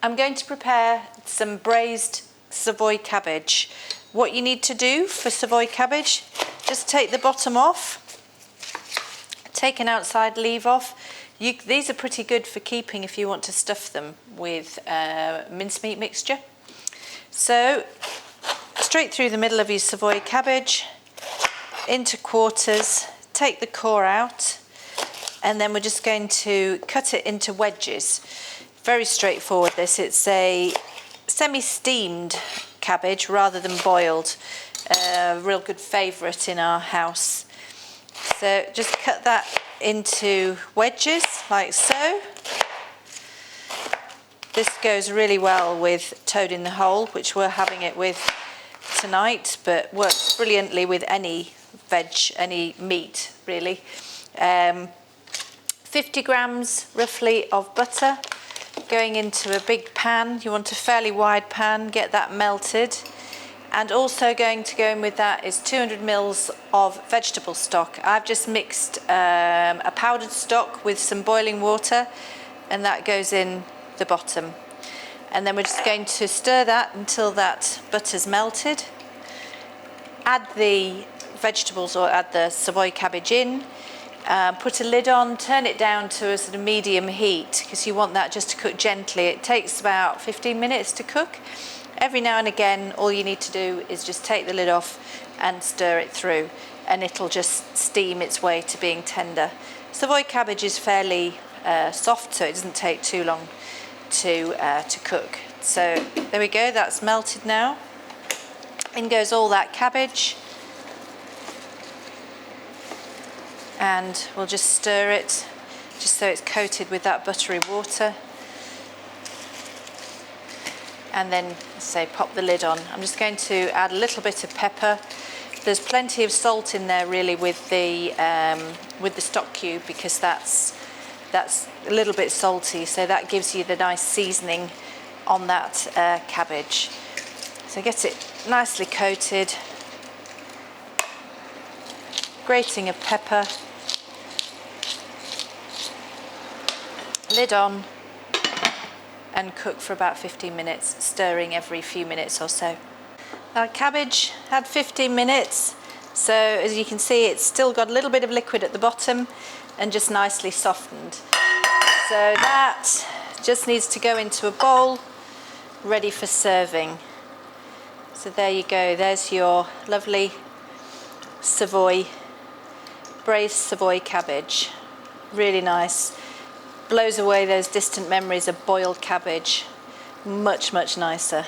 I'm going to prepare some braised Savoy cabbage. What you need to do for Savoy cabbage, just take the bottom off, take an outside leaf off. These are pretty good for keeping if you want to stuff them with mincemeat mixture. So straight through the middle of your Savoy cabbage, into quarters, take the core out, and then we're just going to cut it into wedges. Very straightforward this. It's a semi-steamed cabbage rather than boiled. A real good favourite in our house. So just cut that into wedges like so. This goes really well with toad in the hole, which we're having it with tonight, but works brilliantly with any veg, any meat really. 50 grams roughly of butter going into a big pan. You want a fairly wide pan, get that melted. And also going to go in with that is 200 mils of vegetable stock. I've just mixed a powdered stock with some boiling water, and that goes in the bottom. And then we're just going to stir that until that butter's melted. Add the vegetables, or add the Savoy cabbage in. Put a lid on, turn it down to a sort of medium heat, because you want that just to cook gently. It takes about 15 minutes to cook. Every now and again, all you need to do is just take the lid off and stir it through, and it'll just steam its way to being tender. Savoy cabbage is fairly soft, so it doesn't take too long to cook. So there we go, that's melted now. In goes all that cabbage. And we'll just stir it, just so it's coated with that buttery water. And then, say, pop the lid on. I'm just going to add a little bit of pepper. There's plenty of salt in there really with the stock cube, because that's a little bit salty, so that gives you the nice seasoning on that cabbage. So get it nicely coated. Grating of pepper. Lid on. And cook for about 15 minutes, stirring every few minutes or so. Our cabbage had 15 minutes, so as you can see, it's still got a little bit of liquid at the bottom and just nicely softened. So that just needs to go into a bowl, ready for serving. So there you go, there's your lovely braised Savoy cabbage. Really nice. Blows away those distant memories of boiled cabbage. Much, much nicer.